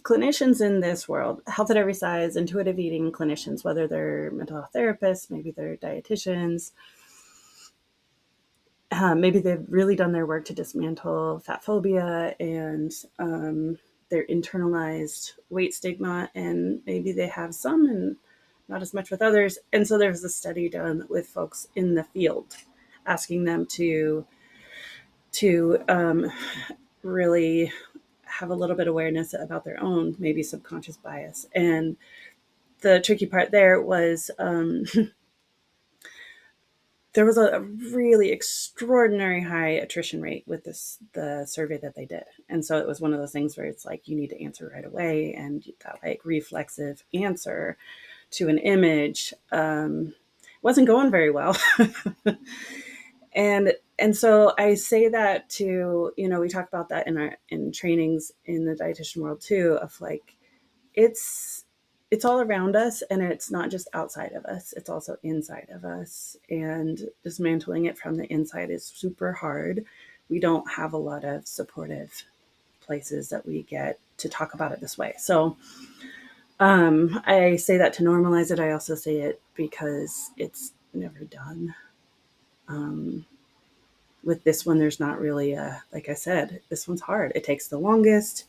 clinicians in this world, health at every size, intuitive eating clinicians, whether they're mental health therapists, maybe they're dietitians, maybe they've really done their work to dismantle fat phobia and their internalized weight stigma, and maybe they have some and not as much with others. And so there's a study done with folks in the field, asking them to really have a little bit of awareness about their own maybe subconscious bias. And the tricky part there was there was a really extraordinary high attrition rate with the survey that they did. And so it was one of those things where it's like you need to answer right away, and that like reflexive answer to an image wasn't going very well. And so I say that to, we talk about that in trainings in the dietitian world too, of like it's all around us, and it's not just outside of us, it's also inside of us, and dismantling it from the inside is super hard. We don't have a lot of supportive places that we get to talk about it this way. So I say that to normalize it. I also say it because it's never done. With this one, there's not really like I said, this one's hard. It takes the longest.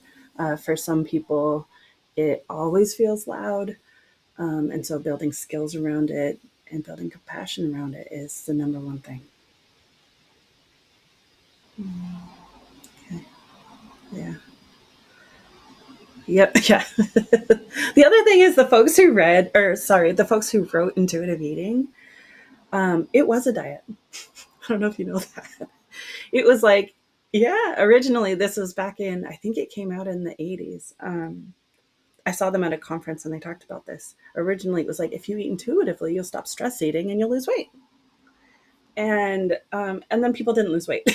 For some people, it always feels loud. And so building skills around it and building compassion around it is the number one thing. Okay. Yeah. Yep. Yeah. The other thing is the folks who wrote intuitive eating, it was a diet. I don't know if you know that. It was like, yeah, originally this was back in, I think it came out in the 80s. I saw them at a conference and they talked about this. Originally, it was like, if you eat intuitively, you'll stop stress eating and you'll lose weight. And then people didn't lose weight.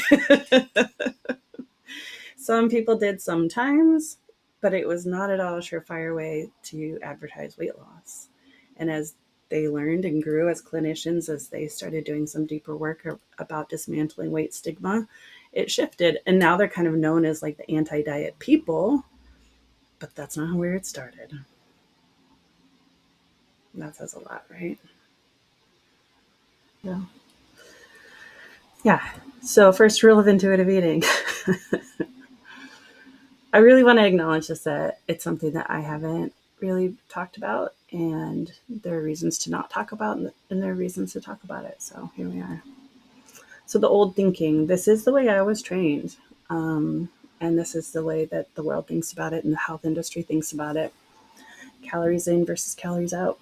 Some people did sometimes, but it was not at all a surefire way to advertise weight loss. And as they learned and grew as clinicians, as they started doing some deeper work about dismantling weight stigma, it shifted. And now they're kind of known as like the anti-diet people, but that's not where it started. And that says a lot, right? Yeah. Yeah. So first rule of intuitive eating. I really want to acknowledge just that it's something that I haven't really talked about, and there are reasons to not talk about, and there are reasons to talk about it. So here we are. So the old thinking, this is the way I was trained. And this is the way that the world thinks about it and the health industry thinks about it. Calories in versus calories out.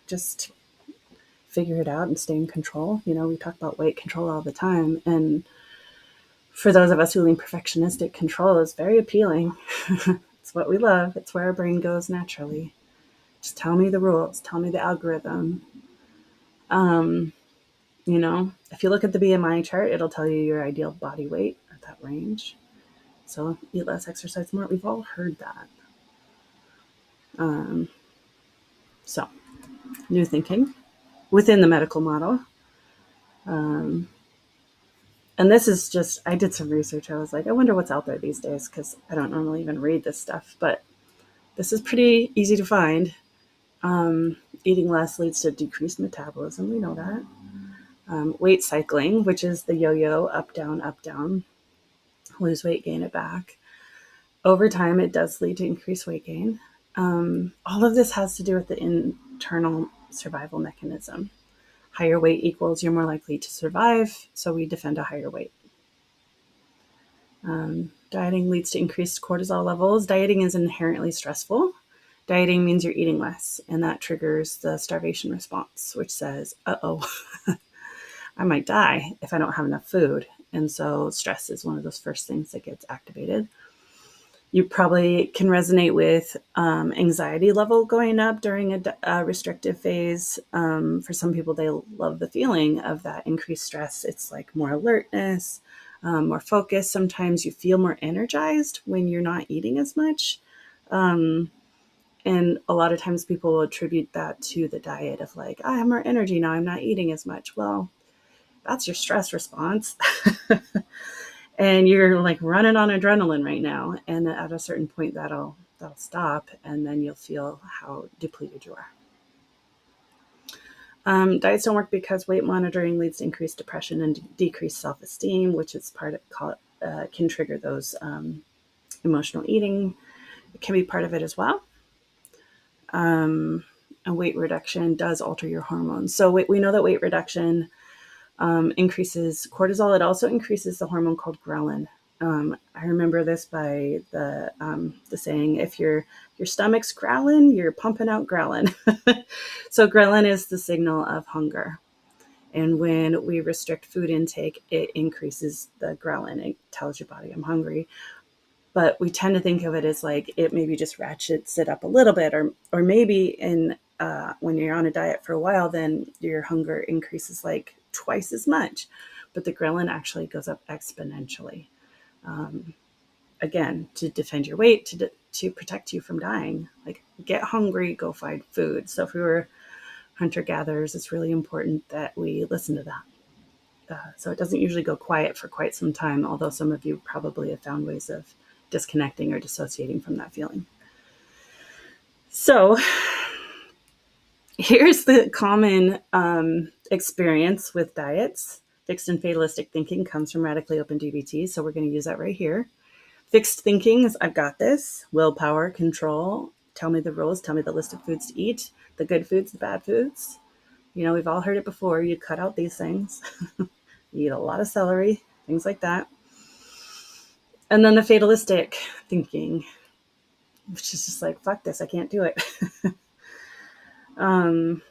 Just figure it out and stay in control. We talk about weight control all the time. And for those of us who lean perfectionistic, control is very appealing. It's what we love. It's where our brain goes naturally. Just tell me the rules. Tell me the algorithm. If you look at the BMI chart, it'll tell you your ideal body weight at that range. So eat less, exercise more. We've all heard that. So new thinking within the medical model. And this is just, I did some research. I was like, I wonder what's out there these days, because I don't normally even read this stuff, but this is pretty easy to find. Eating less leads to decreased metabolism. We know that. Weight cycling, which is the yo-yo, up, down, lose weight, gain it back. Over time, it does lead to increased weight gain. All of this has to do with the internal survival mechanism. Higher weight equals you're more likely to survive, so we defend a higher weight. Dieting leads to increased cortisol levels. Dieting is inherently stressful. Dieting means you're eating less, and that triggers the starvation response, which says, uh-oh, I might die if I don't have enough food. And so stress is one of those first things that gets activated. You probably can resonate with anxiety level going up during a restrictive phase. For some people, they love the feeling of that increased stress. It's like more alertness, more focus. Sometimes you feel more energized when you're not eating as much. And a lot of times people will attribute that to the diet of like, I have more energy now, I'm not eating as much. Well, that's your stress response. And you're like running on adrenaline right now. And at a certain point, that'll that'll stop, and then you'll feel how depleted you are. Diets don't work because weight monitoring leads to increased depression and decreased self-esteem, which is part of can trigger those emotional eating. It can be part of it as well. And weight reduction does alter your hormones. So we know that weight reduction increases cortisol. It also increases the hormone called ghrelin. I remember this by the saying, if your stomach's growling, you're pumping out ghrelin. So ghrelin is the signal of hunger. And when we restrict food intake, it increases the ghrelin. It tells your body I'm hungry. But we tend to think of it as like it maybe just ratchets it up a little bit, or maybe when you're on a diet for a while, then your hunger increases like twice as much, but the ghrelin actually goes up exponentially. Again, to defend your weight, to protect you from dying. Like, get hungry, go find food. So if we were hunter gatherers, it's really important that we listen to that. So it doesn't usually go quiet for quite some time, although some of you probably have found ways of disconnecting or dissociating from that feeling. So here's the common experience with diets. Fixed and fatalistic thinking comes from radically open DBT, so we're going to use that right here. Fixed thinking is, I've got this. Willpower, control, tell me the rules, tell me the list of foods to eat, the good foods, the bad foods. You know, we've all heard it before. You cut out these things. You eat a lot of celery, things like that. And then the fatalistic thinking, which is just like, fuck this, I can't do it. So I'm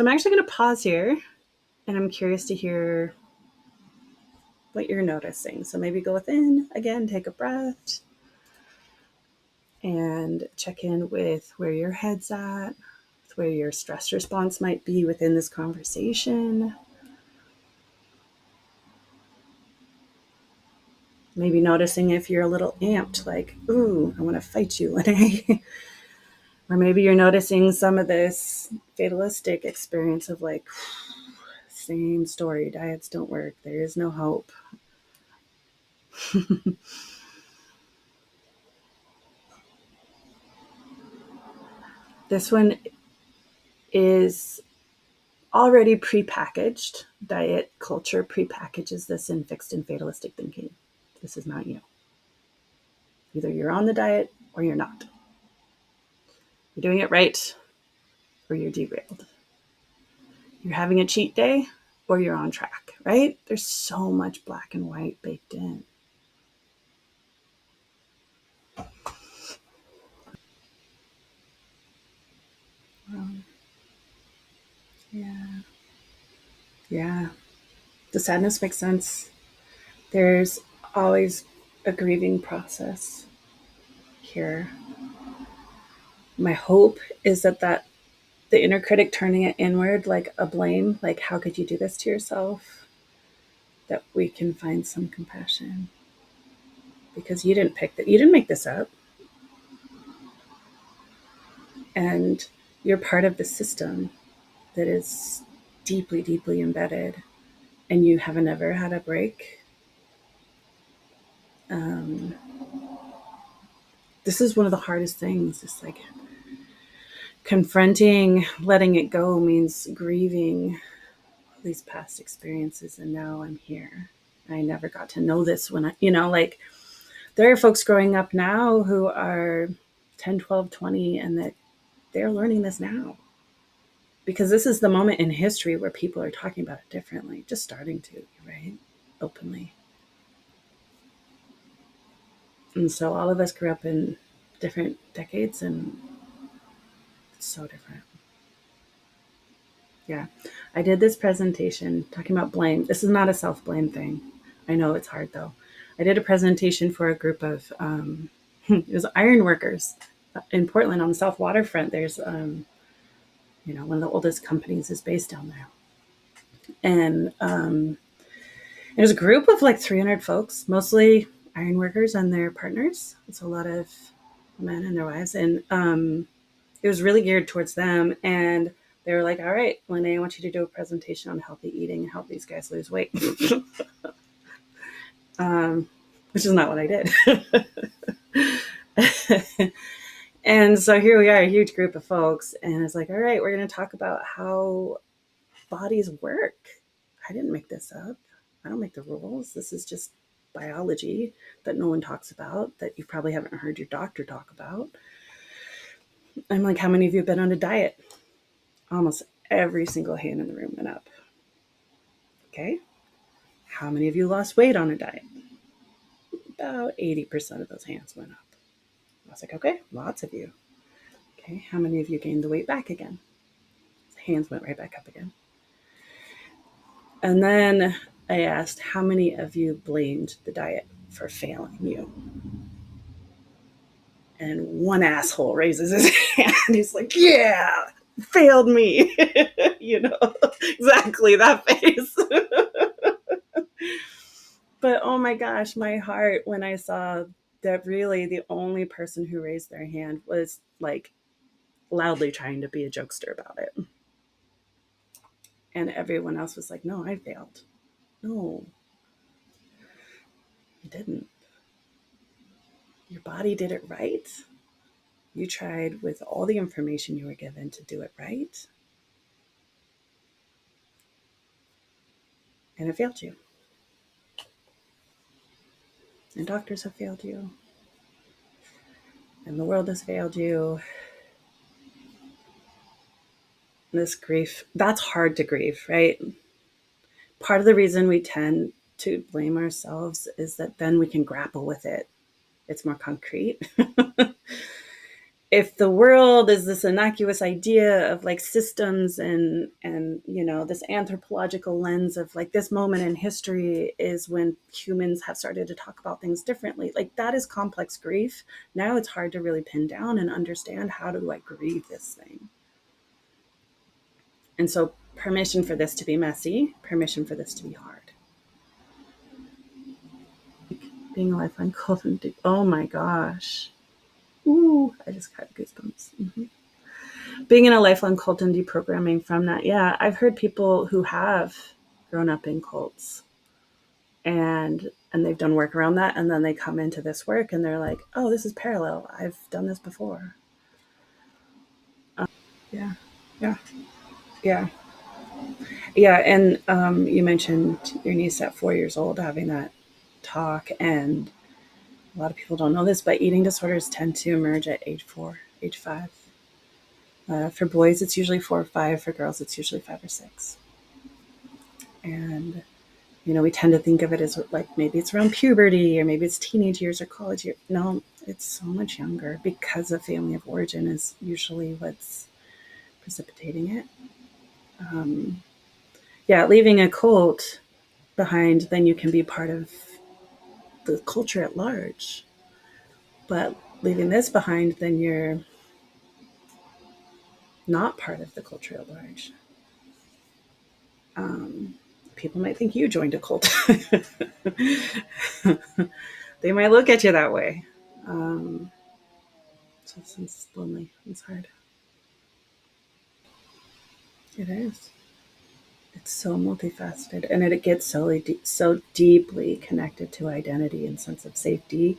actually going to pause here, and I'm curious to hear what you're noticing. So maybe go within, again, take a breath, and check in with where your head's at, with where your stress response might be within this conversation. Maybe noticing if you're a little amped, like, ooh, I want to fight you. Or maybe you're noticing some of this fatalistic experience of like, same story, diets don't work, there is no hope. This one is already prepackaged. Diet culture prepackages this in fixed and fatalistic thinking. This is not you. Either you're on the diet or you're not. You're doing it right or you're derailed. You're having a cheat day or you're on track, right? There's so much black and white baked in. Yeah. Yeah. The sadness makes sense. There's always a grieving process here. My hope is that the inner critic turning it inward, like a blame, like, how could you do this to yourself? That we can find some compassion, because you didn't pick that, you didn't make this up, and you're part of the system that is deeply, deeply embedded, and you haven't ever had a break. Um, this is one of the hardest things. It's like confronting, letting it go means grieving these past experiences, and now I'm here. I never got to know this when like, there are folks growing up now who are 10, 12, 20, and that they're learning this now. Because this is the moment in history where people are talking about it differently, just starting to, right? Openly. And so all of us grew up in different decades, and it's so different. Yeah. I did this presentation talking about blame. This is not a self-blame thing. I know it's hard though. I did a presentation for a group of, it was iron workers in Portland on the South Waterfront. There's, one of the oldest companies is based down there. And it was a group of like 300 folks, mostly iron workers and their partners. It's a lot of men and their wives. And it was really geared towards them. And they were like, all right, Lene, I want you to do a presentation on healthy eating and help these guys lose weight. Which is not what I did. And so here we are, a huge group of folks, and it's like, all right, we're going to talk about how bodies work. I didn't make this up. I don't make the rules. This is just biology that no one talks about, that you probably haven't heard your doctor talk about. I'm like, how many of you have been on a diet? Almost every single hand in the room went up. Okay. How many of you lost weight on a diet? About 80% of those hands went up. I was like, okay, lots of you. Okay. How many of you gained the weight back again? Hands went right back up again. And then I asked, how many of you blamed the diet for failing you? And one asshole raises his hand. He's like, yeah, failed me. You know, exactly that face. But oh my gosh, my heart when I saw that really the only person who raised their hand was like loudly trying to be a jokester about it. And everyone else was like, no, I failed. No, you didn't. Your body did it right. You tried with all the information you were given to do it right, and it failed you. And doctors have failed you, and the world has failed you. This grief, that's hard to grieve, right? Part of the reason we tend to blame ourselves is that then we can grapple with it. It's more concrete. If the world is this innocuous idea of like systems and you know this anthropological lens of like this moment in history is when humans have started to talk about things differently, like that is complex grief. Now it's hard to really pin down and understand, how do I grieve this thing? And so permission for this to be messy, permission for this to be hard. Being a lifelong coven, oh my gosh. Ooh, I just got goosebumps. Mm-hmm. Being in a lifelong cult and deprogramming from that, yeah, I've heard people who have grown up in cults and they've done work around that, and then they come into this work and they're like, oh, this is parallel. I've done this before. Yeah, yeah, yeah, yeah. And you mentioned your niece at 4 years old having that talk, and a lot of people don't know this, but eating disorders tend to emerge at age 4, age 5. For boys, it's usually 4 or 5. For girls, it's usually 5 or 6. And you know, we tend to think of it as like maybe it's around puberty or maybe it's teenage years or college years. No, it's so much younger because of family of origin is usually what's precipitating it. Um, yeah, leaving a cult behind, then you can be part of the culture at large. But leaving this behind, then you're not part of the culture at large. Um, People might think you joined a cult. They might look at you that way. Um, so it's lonely. It's hard. It is. It's so multifaceted, and it gets so deeply connected to identity and sense of safety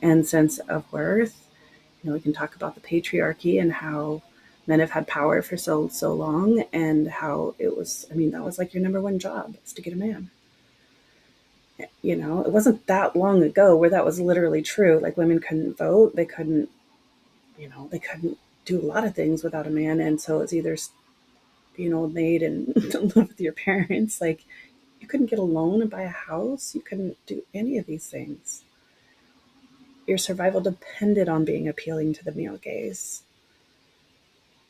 and sense of worth. You know, we can talk about the patriarchy and how men have had power for so long, and how it was. I mean, that was like your number one job, is to get a man. You know, it wasn't that long ago where that was literally true. Like women couldn't vote, they couldn't, you know, they couldn't do a lot of things without a man, and so it's either be an old maid and live with your parents. Like you couldn't get a loan and buy a house. You couldn't do any of these things. Your survival depended on being appealing to the male gaze.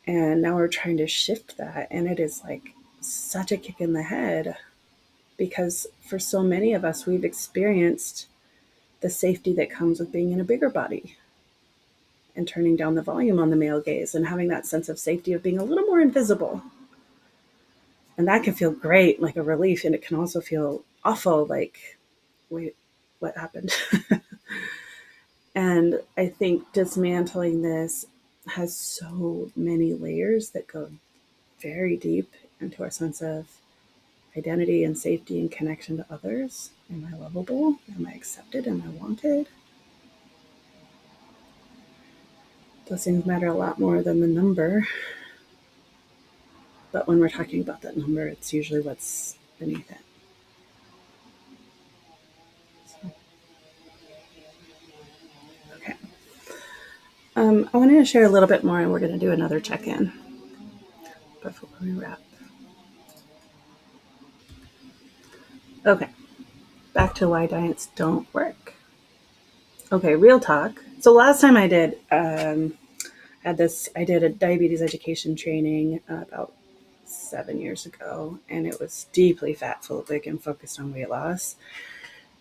And now we're trying to shift that. And it is like such a kick in the head because for so many of us, we've experienced the safety that comes with being in a bigger body and turning down the volume on the male gaze and having that sense of safety of being a little more invisible. And that can feel great, like a relief. And it can also feel awful, like, wait, what happened? And I think dismantling this has so many layers that go very deep into our sense of identity and safety and connection to others. Am I lovable? Am I accepted? Am I wanted? Those things matter a lot more than the number. But when we're talking about that number, it's usually what's beneath it. So, okay. I wanted to share a little bit more, and we're going to do another check in before we wrap. Okay. Back to why diets don't work. Okay, real talk. So last time I did I did a diabetes education training about 7 years ago, and it was deeply fat phobic and focused on weight loss.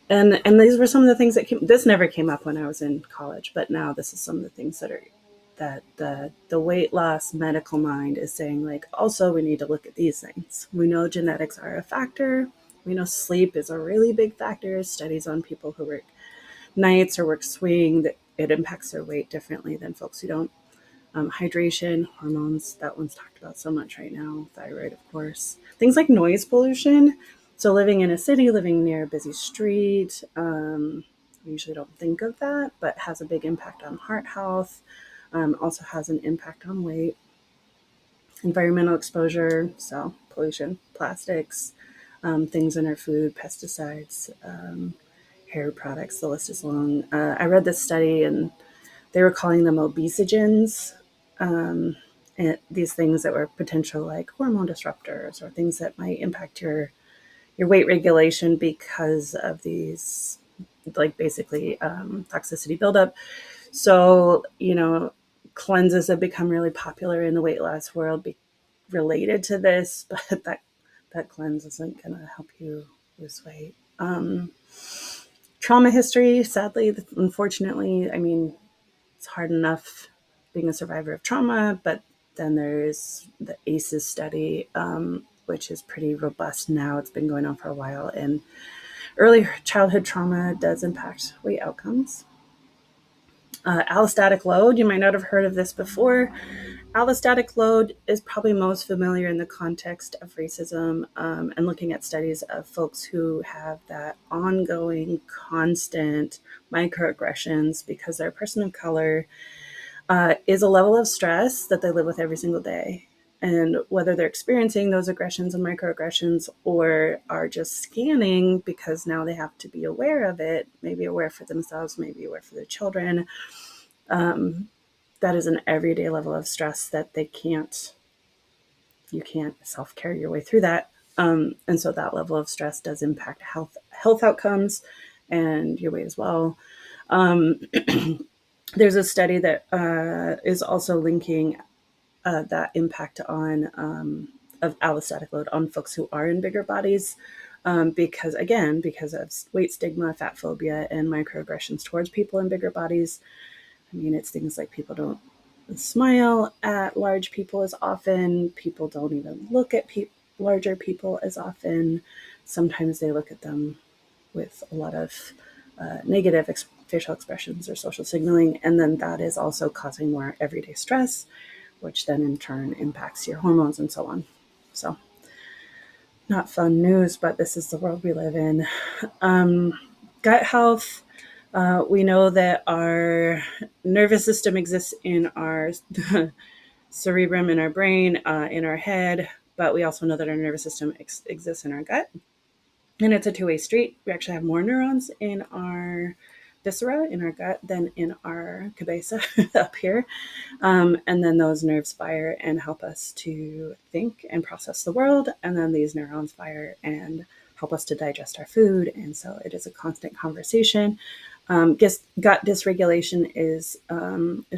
And these were some of the things that came. This never came up when I was in college, but now this is some of the things that the weight loss medical mind is saying. Like, also we need to look at these things. We know genetics are a factor. We know sleep is a really big factor. Studies on people who work nights or work swing, that it impacts their weight differently than folks who don't. Hydration, hormones, that one's talked about so much right now. Thyroid, of course. Things like noise pollution. So living in a city, living near a busy street, we usually don't think of that, but has a big impact on heart health. Also has an impact on weight. Environmental exposure, so pollution, plastics, things in our food, pesticides, hair products. The list is long. I read this study, and they were calling them obesogens, and these things that were potential like hormone disruptors or things that might impact your weight regulation because of these, like, basically toxicity buildup. So, cleanses have become really popular in the weight loss world related to this, but that cleanse isn't going to help you lose weight. Trauma history, sadly, unfortunately, I mean, it's hard enough being a survivor of trauma, but then there's the ACEs study, which is pretty robust now. It's been going on for a while, and early childhood trauma does impact weight outcomes. Allostatic load, you might not have heard of this before. Allostatic load is probably most familiar in the context of racism, and looking at studies of folks who have that ongoing, constant microaggressions because they're a person of color, is a level of stress that they live with every single day. And whether they're experiencing those aggressions and microaggressions or are just scanning because now they have to be aware of it, maybe aware for themselves, maybe aware for their children, that is an everyday level of stress that you can't self-care your way through that. And so that level of stress does impact health outcomes and your weight as well. There's a study that is also linking that impact on of allostatic load on folks who are in bigger bodies, because of weight stigma, fat phobia, and microaggressions towards people in bigger bodies. I mean, it's things like people don't smile at large people as often. People don't even look at larger people as often. Sometimes they look at them with a lot of negative facial expressions or social signaling. And then that is also causing more everyday stress, which then in turn impacts your hormones and so on. So, not fun news, but this is the world we live in. Gut health. We know that our nervous system exists in our cerebrum, in our brain, in our head, but we also know that our nervous system exists in our gut. And it's a two-way street. We actually have more neurons in our viscera, in our gut, than in our cabeza up here. And then those nerves fire and help us to think and process the world. And then these neurons fire and help us to digest our food. And so it is a constant conversation. Gut dysregulation is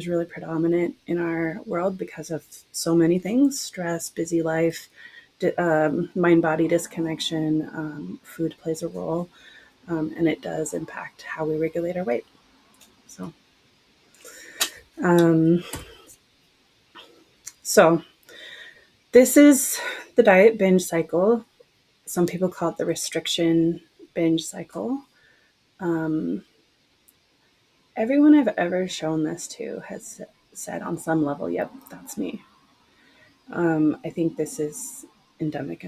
really predominant in our world because of so many things: stress, busy life, mind-body disconnection. Food plays a role, and it does impact how we regulate our weight. So, um, so this is the diet binge cycle. Some people call it the restriction binge cycle. Everyone I've ever shown this to has said on some level, "Yep, that's me." I think this is endemic